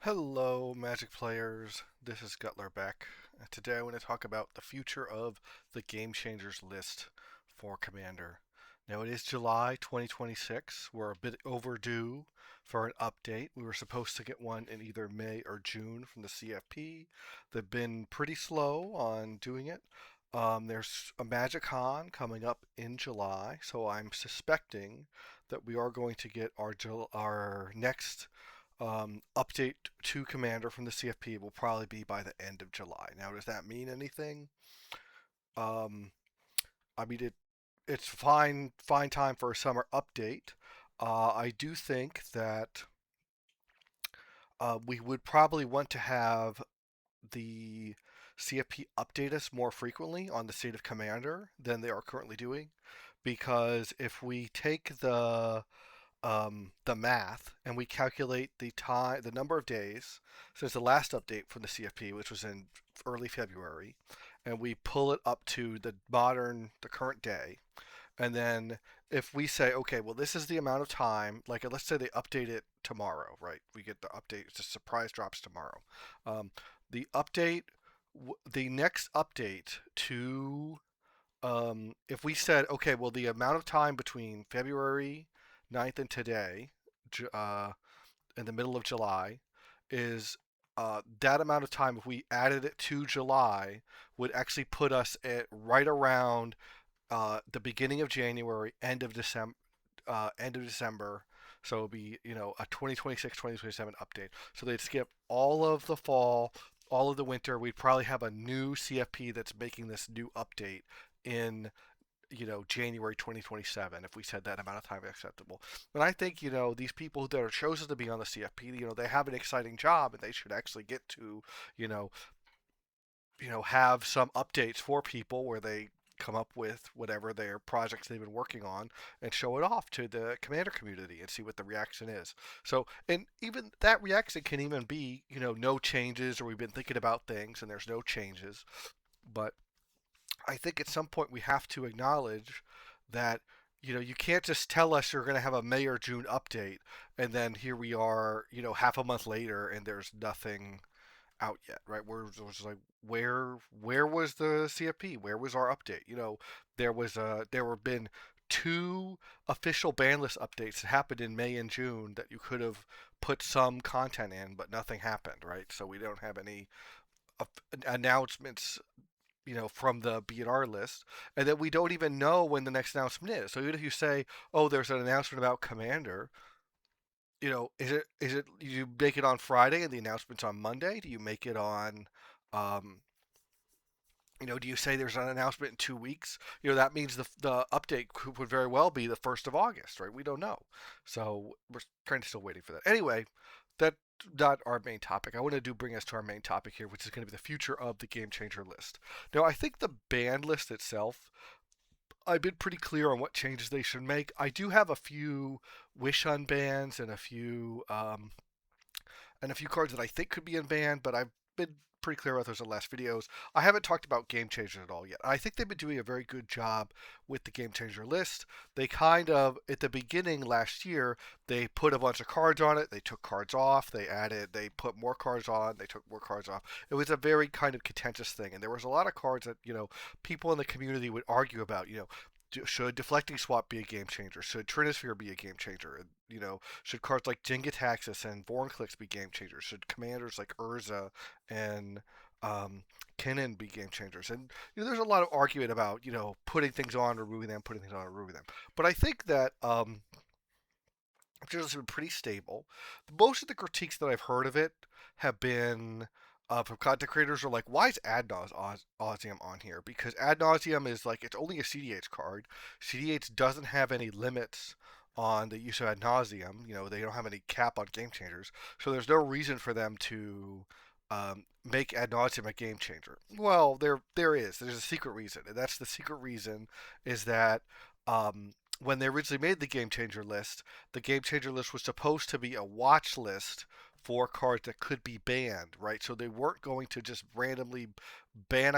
Hello, Magic players. This is Gutler Beck. Today I want to talk about the future of the Game Changers list for Commander. Now it is July 2026. We're a bit overdue for an update. We were supposed to get one in either May or June from the CFP. They've been pretty slow on doing it. There's a Magic Con coming up in July, so I'm suspecting that we are going to get our next update to Commander from the CFP will probably be by the end of July. Now, does that mean anything? Um, I mean, it's fine time for a summer update. I do think that we would probably want to have the CFP update us more frequently on the state of Commander than they are currently doing, because if we take the math and we calculate the number of days since the last update from the CFP, which was in early February, and we pull it up to the current day, and then if we say, okay, well, this is the amount of time, like let's say they update it tomorrow, right? We get the update, it's a surprise drops tomorrow. Um, the update, the next update to if we said, okay, well, the amount of time between February 9th and today, uh, in the middle of July, is that amount of time, if we added it to July, would actually put us at right around the beginning of January, end of December. So it'll be, a 2026, 2027 update. So they'd skip all of the fall, all of the winter. We'd probably have a new CFP that's making this new update in January 2027 if we said that amount of time is acceptable. And I think these people that are chosen to be on the CFP, they have an exciting job and they should actually get to you know have some updates for people where they come up with whatever their projects they've been working on and show it off to the commander community and see what the reaction is. So, and even that reaction can even be, no changes, or we've been thinking about things and there's no changes. But I think at some point we have to acknowledge that you can't just tell us you're going to have a May or June update and then here we are, half a month later and there's nothing out yet, right? We're just like, where was the CFP? Where was our update? There have been two official ban list updates that happened in May and June that you could have put some content in, but nothing happened, right? So we don't have any announcements, from the B&R list, and then we don't even know when the next announcement is. So even if you say, "Oh, there's an announcement about Commander," is it you make it on Friday and the announcement's on Monday? Do you make it on, um, do you say there's an announcement in 2 weeks? That means the update would very well be the 1st of August, right? We don't know, so we're kind of still waiting for that. Anyway, that's not our main topic. I want to bring us to our main topic here, which is going to be the future of the Game Changer list. Now, I think the band list itself, I've been pretty clear on what changes they should make. I do have a few wish unbans and a few cards that I think could be unbanned, but I've been pretty clear about those in the last videos. I haven't talked about Game Changer at all yet. I think they've been doing a very good job with the Game Changer list. They kind of, at the beginning last year, they put a bunch of cards on it, they took cards off, they put more cards on, they took more cards off. It was a very kind of contentious thing, and there was a lot of cards that, people in the community would argue about, should Deflecting Swap be a game changer? Should Trinisphere be a game changer? And, should cards like Jingataxis and Vorinclex be game changers? Should commanders like Urza and Kinnan be game changers? And there's a lot of argument about putting things on, removing them, putting things on, removing them. But I think that it's been pretty stable. Most of the critiques that I've heard of it have been from content creators are like, why is Ad Nauseum on here? Because Ad Nauseum is like, it's only a CDH card. CDH doesn't have any limits on the use of Ad Nauseum. They don't have any cap on game changers. So there's no reason for them to make Ad Nauseum a game changer. Well, there is. There's a secret reason. And that's the secret reason is that when they originally made the Game Changer list, the Game Changer list was supposed to be a watch list for cards that could be banned, right? So they weren't going to just randomly ban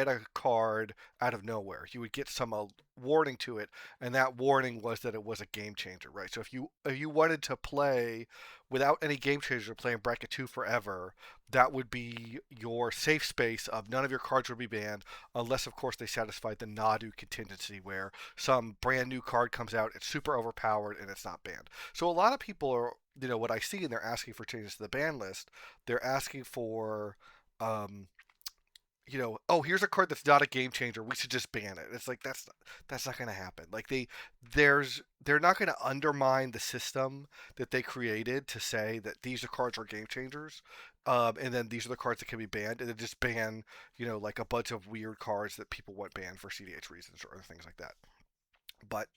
a card out of nowhere. You would get some warning to it, and that warning was that it was a game changer, right? So if you wanted to play without any game changer, playing bracket two forever, that would be your safe space of none of your cards would be banned, unless of course they satisfied the Nadu contingency where some brand new card comes out, it's super overpowered, and it's not banned. So a lot of people are, what I see, and they're asking for changes to the ban list. They're asking for um, oh, here's a card that's not a game changer. We should just ban it. It's like that's not going to happen. Like they're not going to undermine the system that they created to say that these are cards are game changers, and then these are the cards that can be banned, and then just ban like a bunch of weird cards that people want banned for CDH reasons or other things like that. But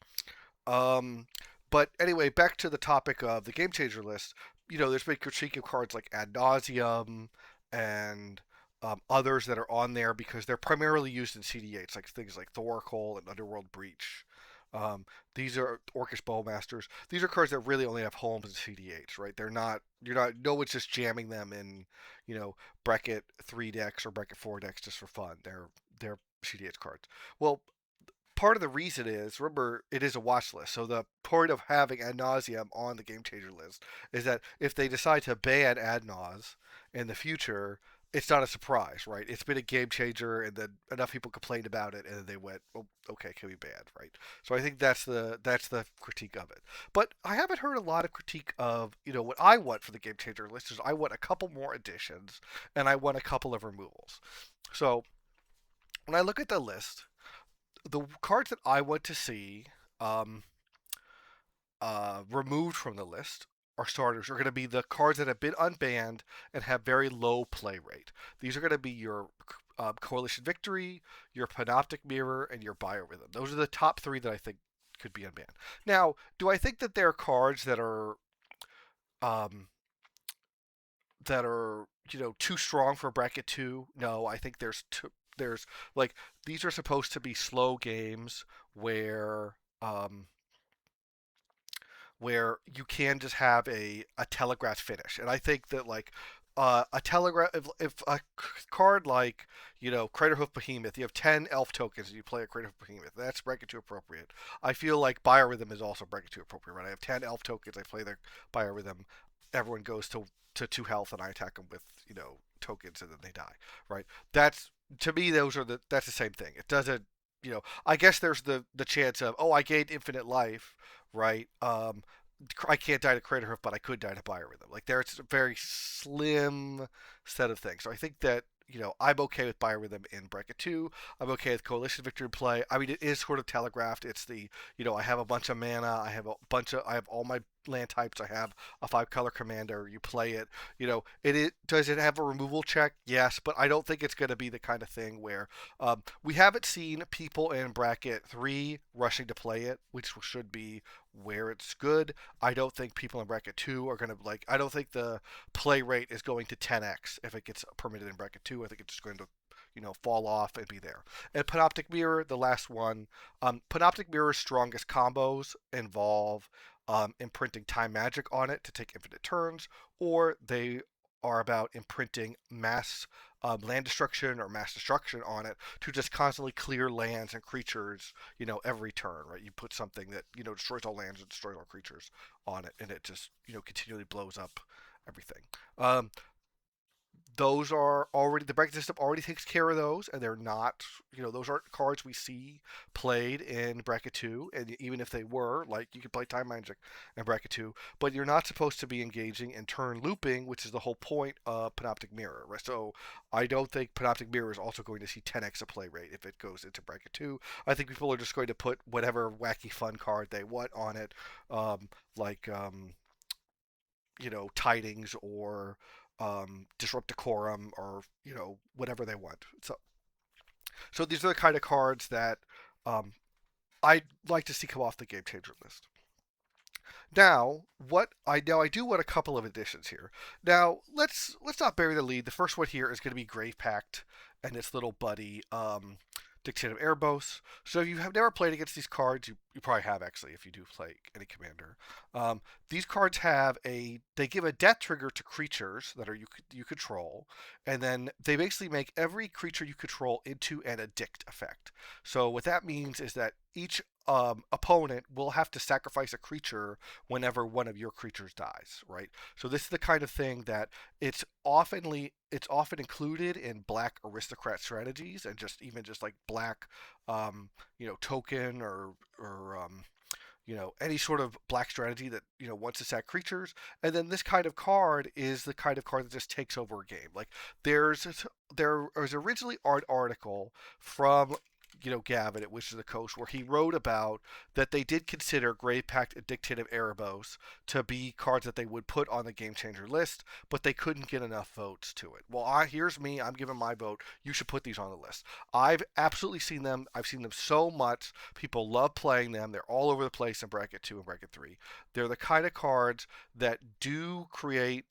um, but anyway, back to the topic of the game changer list. There's been critique of cards like Ad Nauseum and others that are on there because they're primarily used in CDH, like things like Thoracle and Underworld Breach. These are Orcish Bowmasters. These are cards that really only have homes in CDH, right? They're not. You're not. No one's just jamming them in, bracket three decks or bracket four decks just for fun. They're CDH cards. Well, part of the reason is, remember, it is a watch list. So the point of having Ad Nauseum on the game changer list is that if they decide to ban Ad Nause in the future, it's not a surprise, right? It's been a game changer, and then enough people complained about it, and then they went, "Oh, okay, can be banned," right? So I think that's the critique of it. But I haven't heard a lot of critique of what I want for the game changer list is I want a couple more additions, and I want a couple of removals. So when I look at the list, the cards that I want to see um, removed from the list are starters are going to be the cards that have been unbanned and have very low play rate. These are going to be your Coalition Victory, your Panoptic Mirror, and your Biorhythm. Those are the top three that I think could be unbanned. Now, do I think that there are cards um, that are too strong for bracket two? No, I think there's like these are supposed to be slow games where where you can just have a telegraph finish. And I think that like a telegraph if a card like Craterhoof Behemoth, you have 10 elf tokens and you play a Craterhoof Behemoth, that's bracket 2 appropriate. I feel like Biorhythm is also bracket 2 appropriate, right? I have 10 elf tokens, I play the Biorhythm, everyone goes to 2 health and I attack them with tokens and then they die, right? That's to me that's the same thing. It doesn't I guess there's the chance of, oh, I gained infinite life, right? I can't die to Craterhoof, but I could die to Biorhythm. Like there's a very slim set of things. So I think that I'm okay with Biorhythm in bracket two. I'm okay with Coalition Victory play. I mean, it is sort of telegraphed. It's the I have a bunch of mana. I have all my land types. I have a 5-color commander. You play it. Does it have a removal check? Yes, but I don't think it's going to be the kind of thing where we haven't seen people in bracket three rushing to play it, which should be where it's good. I don't think people in bracket two are going to I don't think the play rate is going to 10x if it gets permitted in bracket two. I think it's just going to fall off and be there. And Panoptic Mirror, the last one. Panoptic Mirror's strongest combos involve imprinting time magic on it to take infinite turns, or they are about imprinting mass land destruction or mass destruction on it to just constantly clear lands and creatures, every turn, right? You put something that, destroys all lands and destroys all creatures on it, and it just, continually blows up everything. Those are already the bracket system already takes care of those, and they're not those aren't cards we see played in bracket two. And even if they were, like, you could play time magic in bracket two, but you're not supposed to be engaging in turn looping, which is the whole point of Panoptic Mirror, right? So I don't think Panoptic Mirror is also going to see 10x a play rate if it goes into bracket two. I think people are just going to put whatever wacky fun card they want on it, like Tidings or Disrupt Decorum, or whatever they want. So these are the kind of cards that um, I'd like to see come off the game changer list. Now I do want a couple of additions here. Now let's not bury the lead. The first one here is going to be Grave Pact and its little buddy Dictative Erebos. So if you have never played against these cards, you probably have actually if you do play any commander. Um, these cards have they give a death trigger to creatures that are you control, and then they basically make every creature you control into an addict effect. So what that means is that each opponent will have to sacrifice a creature whenever one of your creatures dies, right? So this is the kind of thing that it's often included in black aristocrat strategies and just even just like black token or any sort of black strategy that wants to sack creatures. And then this kind of card is the kind of card that just takes over a game. Like there's there was originally an article from Gavin at Wizards of the Coast, where he wrote about that they did consider Grave Pact and Dictative Erebos to be cards that they would put on the Game Changer list, but they couldn't get enough votes to it. Well, here's me. I'm giving my vote. You should put these on the list. I've absolutely seen them. I've seen them so much. People love playing them. They're all over the place in bracket 2 and bracket 3. They're the kind of cards that do create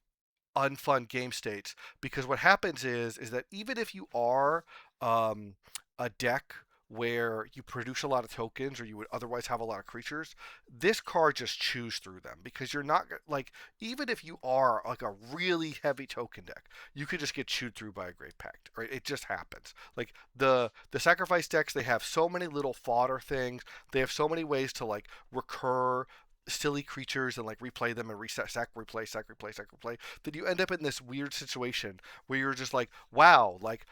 unfun game states, because what happens is that even if you are um, a deck where you produce a lot of tokens or you would otherwise have a lot of creatures, this card just chews through them, because you're not like, even if you are like a really heavy token deck, you could just get chewed through by a Great Pact, right? It just happens. Like the sacrifice decks, they have so many little fodder things. They have so many ways to like recur silly creatures and like replay them and reset sack replay, then you end up in this weird situation where you're just like, wow, like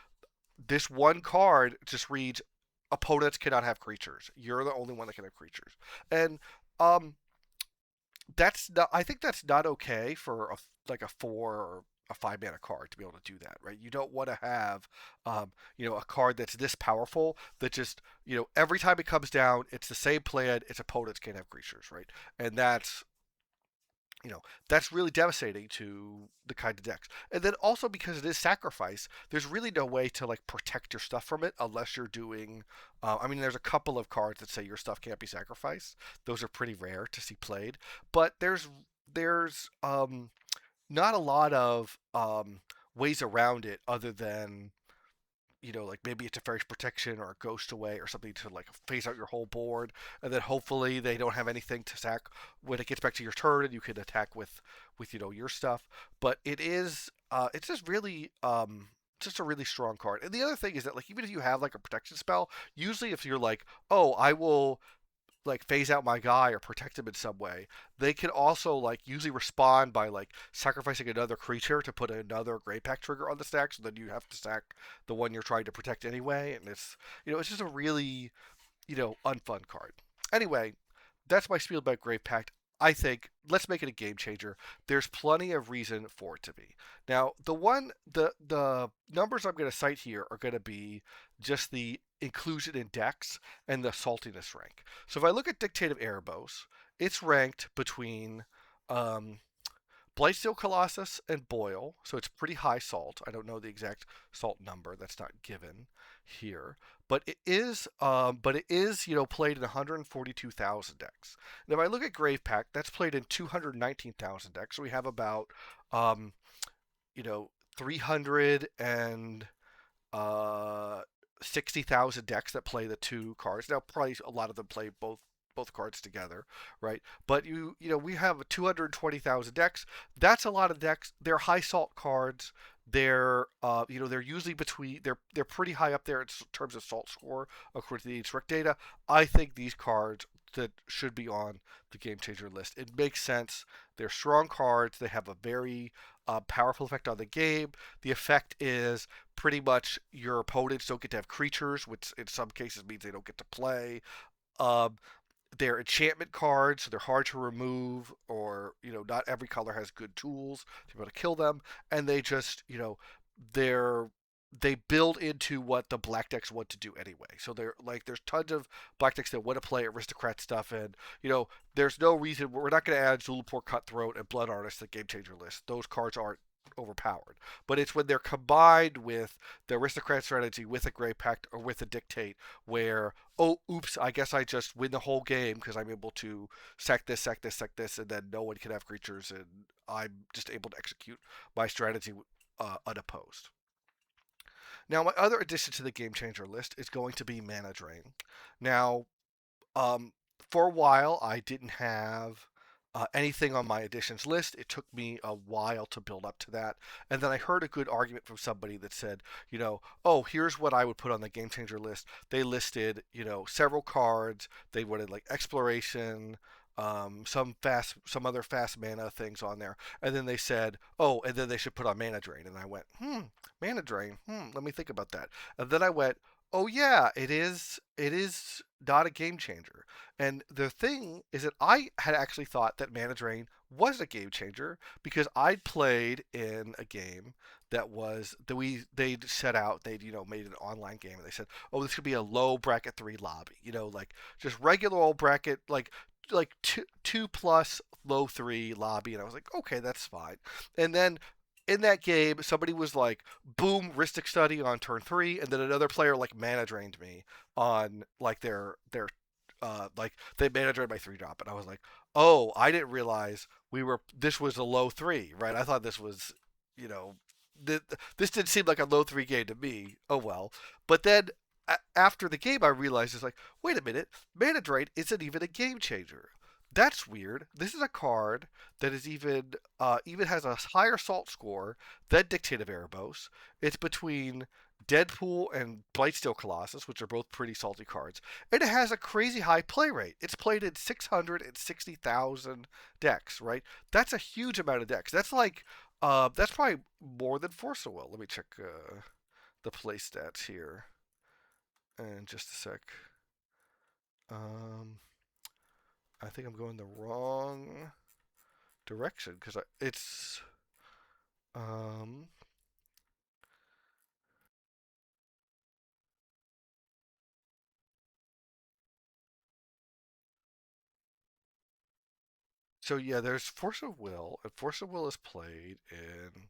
this one card just reads opponents cannot have creatures, you're the only one that can have creatures. And um that's not, I think that's not okay for like a 4 or a 5 mana card to be able to do that, right? You don't want to have a card that's this powerful that just every time it comes down, it's the same plan, its opponents can't have creatures, right? And that's really devastating to the kind of decks. And then also, because it is sacrifice, there's really no way to like protect your stuff from it unless you're doing I mean, there's a couple of cards that say your stuff can't be sacrificed. Those are pretty rare to see played. But there's not a lot of ways around it other than like maybe it's a fairy's protection or a ghost away or something to like phase out your whole board, and then hopefully they don't have anything to sack when it gets back to your turn, and you can attack with your stuff. But it's just a really strong card. And the other thing is that like even if you have like a protection spell, usually if you're like, oh, I will like phase out my guy or protect him in some way, they can also like usually respond by like sacrificing another creature to put another Grey Pact trigger on the stack, so then you have to sack the one you're trying to protect anyway, and it's just a really unfun card. Anyway, that's my spiel about Grave Pact. I think let's make it a game changer. There's plenty of reason for it to be. Now, the numbers I'm going to cite here are going to be just the inclusion in decks and the saltiness rank. So if I look at Dictative Erebos, it's ranked between um, Blightsteel Colossus and Boil, so it's pretty high salt. I don't know the exact salt number; that's not given here, but it is played in 142,000 decks. And if I look at Grave Pact, that's played in 219,000 decks. So we have about um, 300 and uh, 60,000 decks that play the two cards. Now, probably a lot of them play both cards together, right? But we have 220,000 decks. That's a lot of decks. They're high salt cards. They're usually they're pretty high up there in terms of salt score according to the trick data. I think these cards that should be on the game changer list. It makes sense. They're strong cards. They have a very powerful effect on the game. The effect is pretty much your opponents don't get to have creatures, which in some cases means they don't get to play. Um, they're enchantment cards, so they're hard to remove, or not every color has good tools to be able to kill them, and they just they're they build into what the black decks want to do anyway. So they're like there's tons of black decks that want to play aristocrat stuff, and there's no reason we're not going to add Zulaport Cutthroat and Blood Artist to the game changer list. Those cards aren't overpowered. But it's when they're combined with the aristocrat strategy, with a Grey Pact or with a dictate, where oh oops, I guess I just win the whole game because I'm able to sack this, and then no one can have creatures, and I'm just able to execute my strategy unopposed. Now, my other addition to the game changer list is going to be Mana Drain. Now, um, for a while, I didn't have anything on my additions list. It took me a while to build up to that. And then I heard a good argument from somebody that said, oh, here's what I would put on the game changer list. They listed, several cards. They wanted like exploration, some other fast mana things on there. And then they said, oh, and then they should put on mana drain. And I went, mana drain. Let me think about that. And then I went, oh yeah, it is not a game changer. And the thing is that I had actually thought that Mana Drain was a game changer because I'd played in a game that was that they'd set out, they'd made an online game, and they said, oh, this could be a low bracket 3 lobby, like just regular old bracket, like two plus low 3 lobby. And I was like, okay, that's fine. And then in that game, somebody was like, boom, Rhystic Study on turn 3, and then another player like mana drained me on like their like they mana drained my 3 drop, and I was like, oh, I didn't realize this was a low 3, right? I thought this was, you know, this didn't seem like a low 3 game to me. Oh well, but then after the game, I realized it's like, wait a minute, mana drain isn't even a game changer. That's weird. This is a card that is even has a higher salt score than Dictative Erebos. It's between Deadpool and Blightsteel Colossus, which are both pretty salty cards, and it has a crazy high play rate. It's played in 660,000 decks, right? That's a huge amount of decks. That's probably more than Force of Will. Let me check the play stats here in just a sec. Um, I think I'm going the wrong direction because it's um. So yeah, there's Force of Will, and Force of Will is played in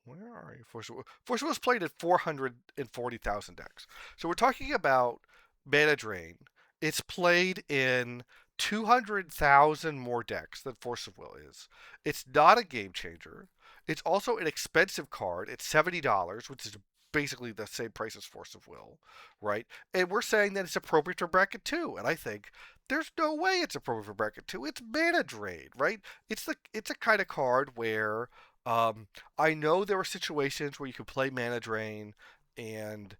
where are you? Force of Will. Force of Will is played in 440,000 decks. So we're talking about Mana Drain. It's played in 200,000 more decks than Force of Will is. It's not a game changer. It's also an expensive card. It's $70, which is basically the same price as Force of Will, right? And we're saying that it's appropriate for bracket 2, and I think there's no way it's appropriate for bracket 2. It's Mana Drain, right? It's a kind of card where I know there are situations where you can play Mana Drain and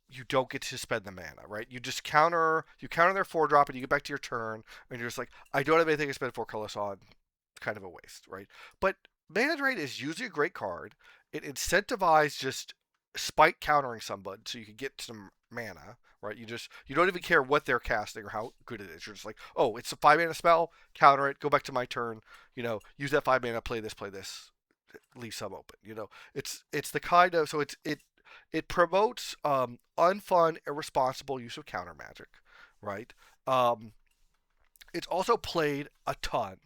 you don't get to spend the mana, right? You counter their 4 drop and you get back to your turn and you're just like, I don't have anything to spend 4 colors on. Kind of a waste, right? But Mana Drain is usually a great card. It incentivizes just spike countering somebody so you can get some mana, right? You don't even care what they're casting or how good it is. You're just like, oh, it's a 5 mana spell, counter it, go back to my turn, use that 5 mana, play this, leave some open. It's the kind of, so it promotes unfun, irresponsible use of counter magic, right? Um, it's also played a ton,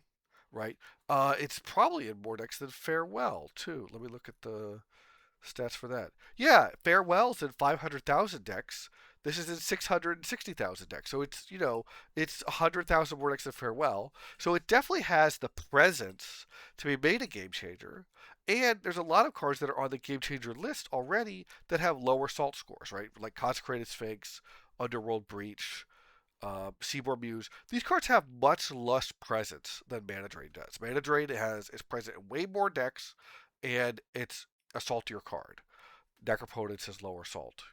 right? It's probably in more decks than Farewell too. Let me look at the stats for that. Yeah, Farewell's in 500,000 decks. This is in 660,000 decks. So it's 100,000 more decks than Farewell. So it definitely has the presence to be made a game changer. And there's a lot of cards that are on the game changer list already that have lower salt scores, right? Like Consecrated Sphinx, Underworld Breach, Seaboard Muse. These cards have much less presence than Mana Drain does. Mana Drain is present in way more decks, and it's a saltier card. Necropotence is lower salt.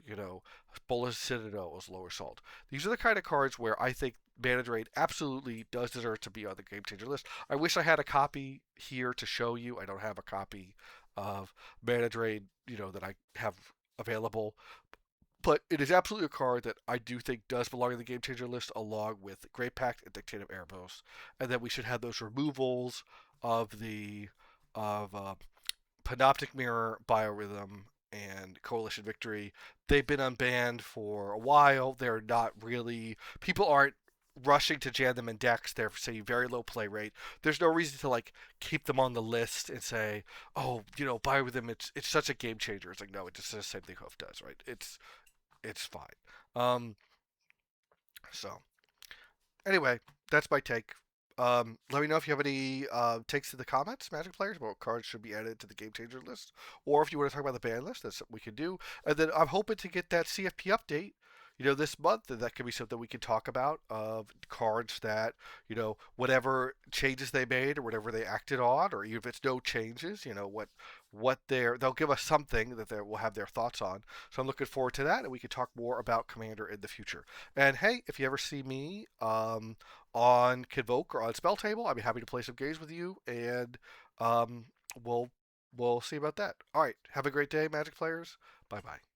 Bolas Citadel is lower salt. These are the kind of cards where I think Mana Drain absolutely does deserve to be on the Game Changer list. I wish I had a copy here to show you. I don't have a copy of Mana Drain, that I have available. But it is absolutely a card that I do think does belong in the Game Changer list, along with Great Pact and Dictative Erebos, and that we should have those removals of the of Panoptic Mirror, Biorhythm, and Coalition Victory. They've been unbanned for a while. They're not really, people aren't rushing to jam them in decks. They're saying very low play rate. There's no reason to like keep them on the list and say, oh, Biorhythm, it's such a game changer. It's like, no, it just does the same thing Hoof does, right? It's fine. Um, so anyway, that's my take. Let me know if you have any takes to the comments, Magic players, about what cards should be added to the game changer list, or if you want to talk about the ban list, that's something we can do. And then I'm hoping to get that CFP update, this month, and that could be something we can talk about of cards that, whatever changes they made or whatever they acted on, or even if it's no changes, what they'll give us something that they will have their thoughts on. So I'm looking forward to that, and we can talk more about Commander in the future. And hey, if you ever see me, on Convoke or on Spell Table, I'd be happy to play some games with you, and um, we'll we'll see about that. All right, have a great day, Magic players. Bye bye.